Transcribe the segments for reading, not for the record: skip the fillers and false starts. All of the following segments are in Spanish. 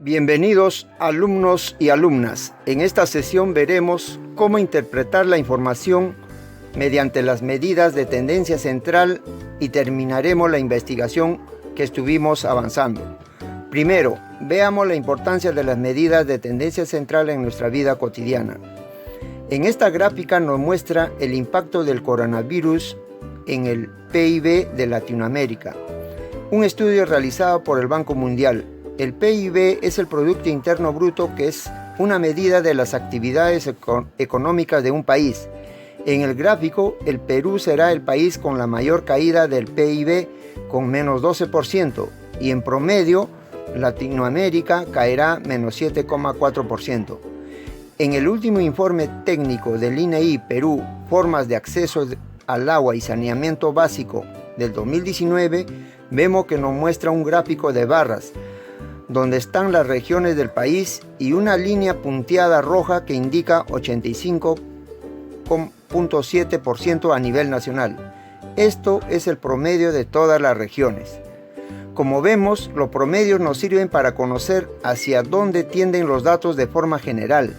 Bienvenidos alumnos y alumnas. En esta sesión veremos cómo interpretar la información mediante las medidas de tendencia central y terminaremos la investigación que estuvimos avanzando. Primero, veamos la importancia de las medidas de tendencia central en nuestra vida cotidiana. En esta gráfica nos muestra el impacto del coronavirus en el PIB de Latinoamérica. Un estudio realizado por el Banco Mundial. El PIB es el Producto Interno Bruto, que es una medida de las actividades económicas de un país. En el gráfico, el Perú será el país con la mayor caída del PIB, con menos 12%, y en promedio, Latinoamérica caerá menos 7,4%. En el último informe técnico del INEI Perú, Formas de Acceso al Agua y Saneamiento Básico del 2019, vemos que nos muestra un gráfico de barras, donde están las regiones del país y una línea punteada roja que indica 85,7% a nivel nacional. Esto es el promedio de todas las regiones. Como vemos, los promedios nos sirven para conocer hacia dónde tienden los datos de forma general.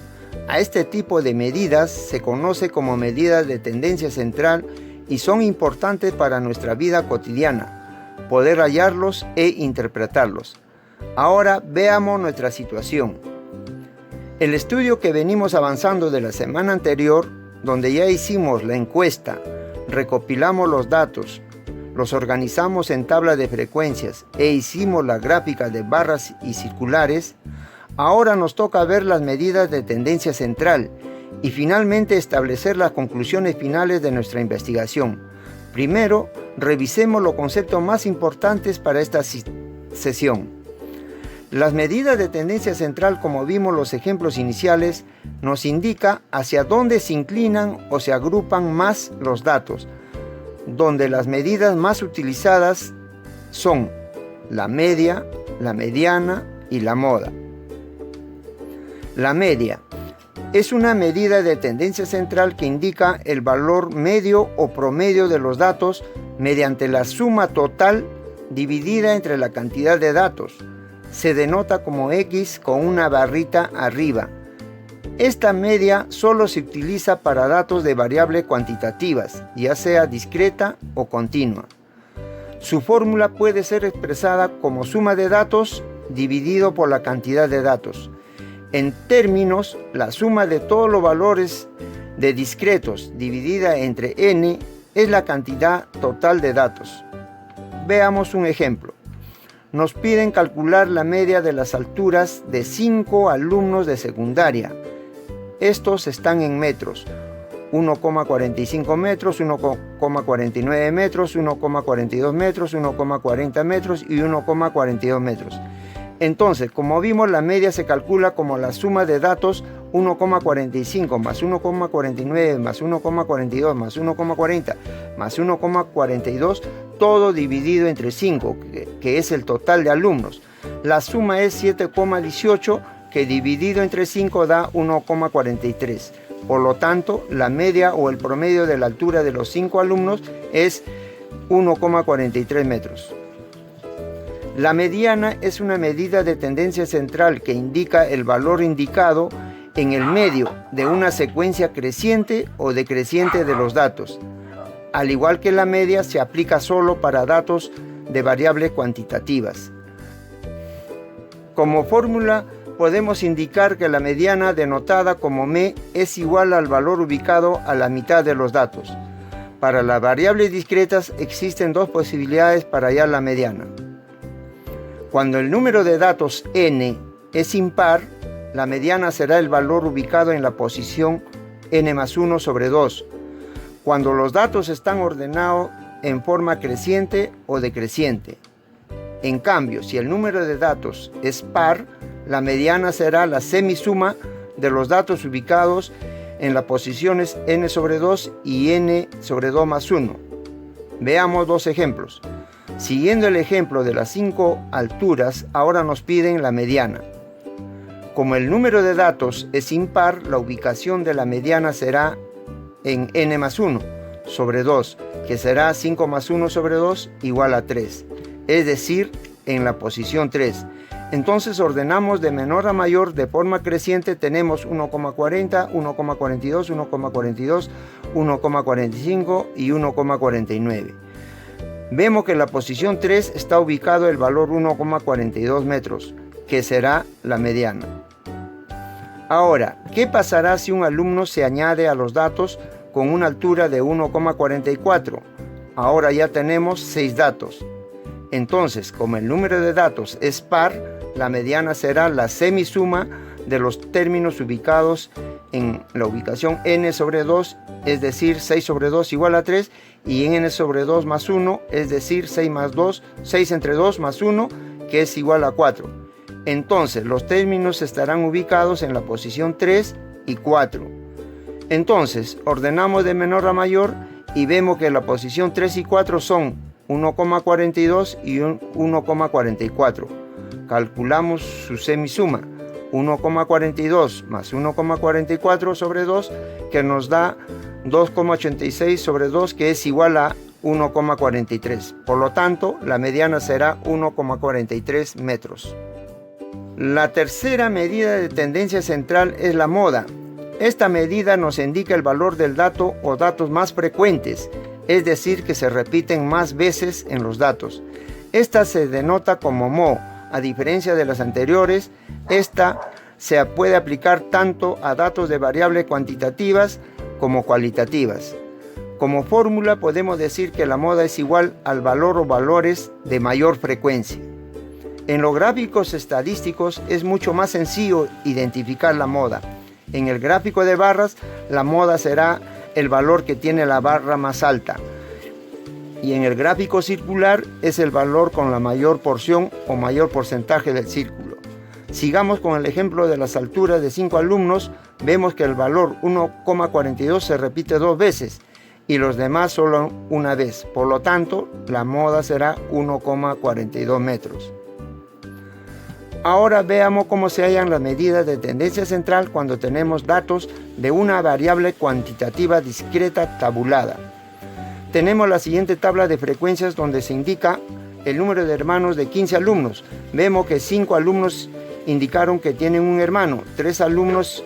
A este tipo de medidas se conoce como medidas de tendencia central y son importantes para nuestra vida cotidiana, poder hallarlos e interpretarlos. Ahora veamos nuestra situación. El estudio que venimos avanzando de la semana anterior, donde ya hicimos la encuesta, recopilamos los datos, los organizamos en tabla de frecuencias e hicimos la gráfica de barras y circulares, ahora nos toca ver las medidas de tendencia central y finalmente establecer las conclusiones finales de nuestra investigación. Primero, revisemos los conceptos más importantes para esta sesión. Las medidas de tendencia central, como vimos los ejemplos iniciales, nos indica hacia dónde se inclinan o se agrupan más los datos, donde las medidas más utilizadas son la media, la mediana y la moda. La media es una medida de tendencia central que indica el valor medio o promedio de los datos mediante la suma total dividida entre la cantidad de datos. Se denota como X con una barrita arriba. Esta media solo se utiliza para datos de variables cuantitativas, ya sea discreta o continua. Su fórmula puede ser expresada como suma de datos dividido por la cantidad de datos. En términos, la suma de todos los valores de discretos dividida entre n es la cantidad total de datos. Veamos un ejemplo. Nos piden calcular la media de las alturas de 5 alumnos de secundaria. Estos están en metros: 1,45 metros, 1,49 metros, 1,42 metros, 1,40 metros y 1,42 metros. Entonces, como vimos, la media se calcula como la suma de datos 1,45 más 1,49 más 1,42 más 1,40 más 1,42, todo dividido entre 5, que es el total de alumnos. La suma es 7,18, que dividido entre 5 da 1,43. Por lo tanto, la media o el promedio de la altura de los 5 alumnos es 1,43 metros. La mediana es una medida de tendencia central que indica el valor indicado en el medio de una secuencia creciente o decreciente de los datos. Al igual que la media, se aplica solo para datos de variables cuantitativas. Como fórmula, podemos indicar que la mediana, denotada como M, es igual al valor ubicado a la mitad de los datos. Para las variables discretas existen dos posibilidades para hallar la mediana. Cuando el número de datos n es impar, la mediana será el valor ubicado en la posición n más 1 sobre 2. Cuando los datos están ordenados en forma creciente o decreciente. En cambio, si el número de datos es par, la mediana será la semisuma de los datos ubicados en las posiciones n sobre 2 y n sobre 2 más 1. Veamos dos ejemplos. Siguiendo el ejemplo de las 5 alturas, ahora nos piden la mediana. Como el número de datos es impar, la ubicación de la mediana será en n más 1 sobre 2, que será 5 más 1 sobre 2 igual a 3, es decir, en la posición 3. Entonces ordenamos de menor a mayor de forma creciente. Tenemos 1,40, 1,42, 1,42, 1,45 y 1,49. Vemos que en la posición 3 está ubicado el valor 1,42 metros, que será la mediana. Ahora, ¿qué pasará si un alumno se añade a los datos con una altura de 1,44? Ahora ya tenemos 6 datos. Entonces, como el número de datos es par, la mediana será la semisuma de los términos ubicados en la ubicación n sobre 2, es decir, 6 sobre 2 igual a 3, y en n sobre 2 más 1, es decir, 6 entre 2 más 1, que es igual a 4. Entonces, los términos estarán ubicados en la posición 3 y 4. Entonces, ordenamos de menor a mayor y vemos que la posición 3 y 4 son 1,42 y 1,44. Calculamos su semisuma, 1,42 más 1,44 sobre 2, que nos da 2,86 sobre 2, que es igual a 1,43. Por lo tanto, la mediana será 1,43 metros. La tercera medida de tendencia central es la moda. Esta medida nos indica el valor del dato o datos más frecuentes, es decir, que se repiten más veces en los datos. Esta se denota como mo. A diferencia de las anteriores, esta se puede aplicar tanto a datos de variables cuantitativas como cualitativas. Como fórmula podemos decir que la moda es igual al valor o valores de mayor frecuencia. En los gráficos estadísticos es mucho más sencillo identificar la moda. En el gráfico de barras, la moda será el valor que tiene la barra más alta. Y en el gráfico circular es el valor con la mayor porción o mayor porcentaje del círculo. Sigamos con el ejemplo de las alturas de 5 alumnos. Vemos que el valor 1,42 se repite 2 veces y los demás solo una vez. Por lo tanto, la moda será 1,42 metros. Ahora veamos cómo se hallan las medidas de tendencia central cuando tenemos datos de una variable cuantitativa discreta tabulada. Tenemos la siguiente tabla de frecuencias donde se indica el número de hermanos de 15 alumnos. Vemos que 5 alumnos indicaron que tienen un hermano, 3 alumnos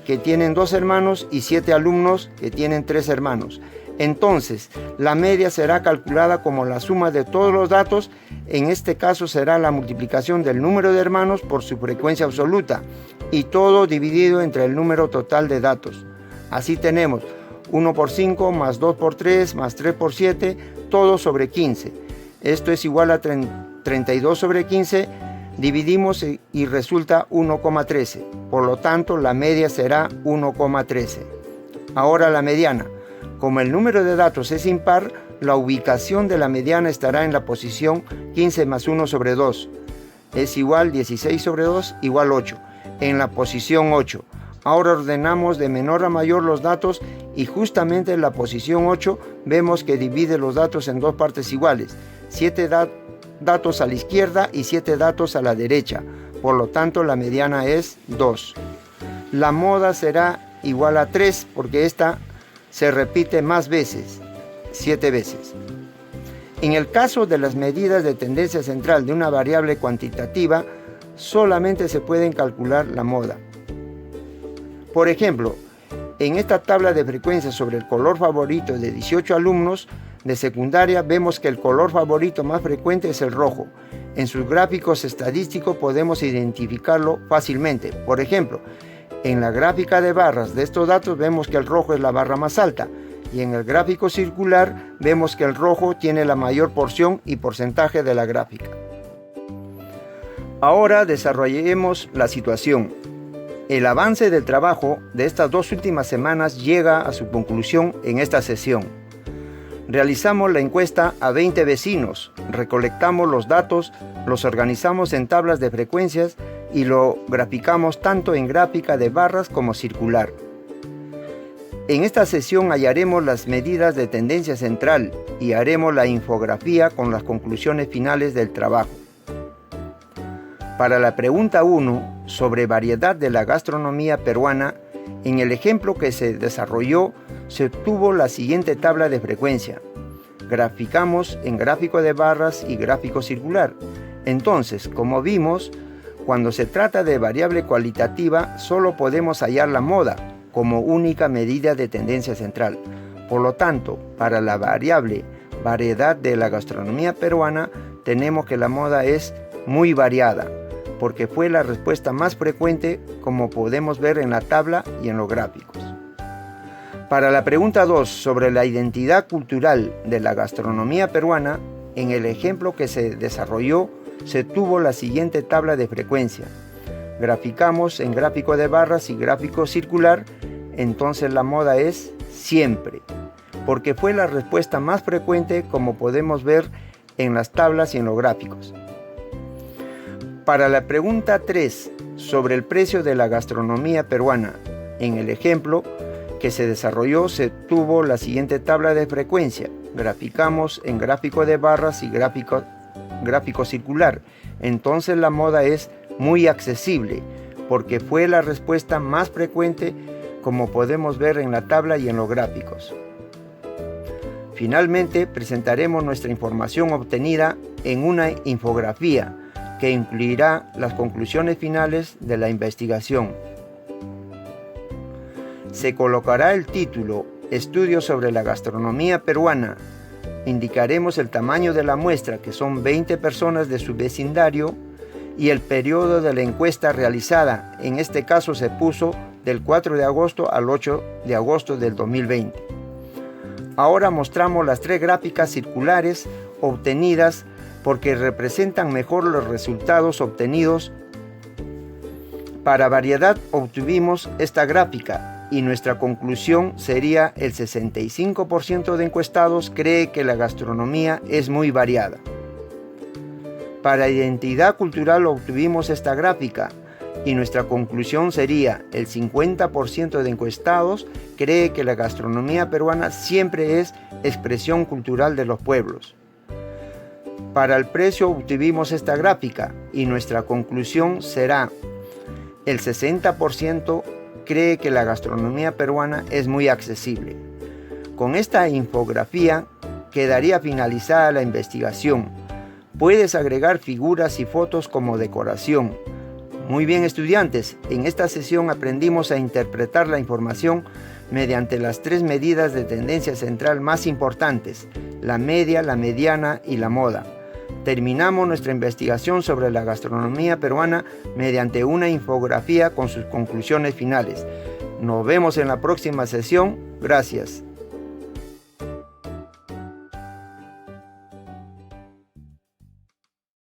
que tienen 2 hermanos y 7 alumnos que tienen 3 hermanos. Entonces, la media será calculada como la suma de todos los datos. En este caso será la multiplicación del número de hermanos por su frecuencia absoluta y todo dividido entre el número total de datos. Así tenemos 1 por 5 más 2 por 3 más 3 por 7, todo sobre 15. Esto es igual a 32 sobre 15, dividimos y resulta 1,13. Por lo tanto, la media será 1,13. Ahora la mediana. Como el número de datos es impar, la ubicación de la mediana estará en la posición 15 más 1 sobre 2. Es igual 16 sobre 2 igual 8, en la posición 8. Ahora ordenamos de menor a mayor los datos y justamente en la posición 8 vemos que divide los datos en 2 partes iguales. 7 datos a la izquierda y 7 datos a la derecha. Por lo tanto, la mediana es 2. La moda será igual a 3 porque esta se repite más veces, 7 veces. En el caso de las medidas de tendencia central de una variable cuantitativa, solamente se pueden calcular la moda. Por ejemplo, en esta tabla de frecuencias sobre el color favorito de 18 alumnos de secundaria, vemos que el color favorito más frecuente es el rojo. En sus gráficos estadísticos podemos identificarlo fácilmente. Por ejemplo, en la gráfica de barras de estos datos vemos que el rojo es la barra más alta y en el gráfico circular vemos que el rojo tiene la mayor porción y porcentaje de la gráfica. Ahora desarrollemos la situación. El avance del trabajo de estas 2 últimas semanas llega a su conclusión en esta sesión. Realizamos la encuesta a 20 vecinos, recolectamos los datos, los organizamos en tablas de frecuencias y lo graficamos tanto en gráfica de barras como circular. En esta sesión hallaremos las medidas de tendencia central y haremos la infografía con las conclusiones finales del trabajo. Para la pregunta 1 sobre variedad de la gastronomía peruana, en el ejemplo que se desarrolló se obtuvo la siguiente tabla de frecuencia. Graficamos en gráfico de barras y gráfico circular. Entonces, como vimos, Cuando se trata de variable cualitativa, solo podemos hallar la moda como única medida de tendencia central. Por lo tanto, para la variable variedad de la gastronomía peruana, tenemos que la moda es muy variada, porque fue la respuesta más frecuente, como podemos ver en la tabla y en los gráficos. Para la pregunta 2 sobre la identidad cultural de la gastronomía peruana, en el ejemplo que se desarrolló, se tuvo la siguiente tabla de frecuencia. Graficamos en gráfico de barras y gráfico circular, entonces la moda es siempre, porque fue la respuesta más frecuente, como podemos ver en las tablas y en los gráficos. Para la pregunta 3 sobre el precio de la gastronomía peruana, en el ejemplo que se desarrolló se tuvo la siguiente tabla de frecuencia. Graficamos en gráfico de barras y gráfico circular. Entonces la moda es muy accesible, porque fue la respuesta más frecuente, como podemos ver en la tabla y en los gráficos. Finalmente, presentaremos nuestra información obtenida en una infografía que incluirá las conclusiones finales de la investigación. Se colocará el título Estudio sobre la gastronomía peruana. Indicaremos el tamaño de la muestra, que son 20 personas de su vecindario, y el periodo de la encuesta realizada. En este caso se puso del 4 de agosto al 8 de agosto del 2020. Ahora mostramos las 3 gráficas circulares obtenidas porque representan mejor los resultados obtenidos. Para variedad obtuvimos esta gráfica y nuestra conclusión sería: el 65% de encuestados cree que la gastronomía es muy variada. Para identidad cultural obtuvimos esta gráfica y nuestra conclusión sería: el 50% de encuestados cree que la gastronomía peruana siempre es expresión cultural de los pueblos. Para el precio obtuvimos esta gráfica y nuestra conclusión será: el 60% cree que la gastronomía peruana es muy accesible. Con esta infografía quedaría finalizada la investigación. Puedes agregar figuras y fotos como decoración. Muy bien, estudiantes, en esta sesión aprendimos a interpretar la información mediante las 3 medidas de tendencia central más importantes: la media, la mediana y la moda. Terminamos nuestra investigación sobre la gastronomía peruana mediante una infografía con sus conclusiones finales. Nos vemos en la próxima sesión. Gracias.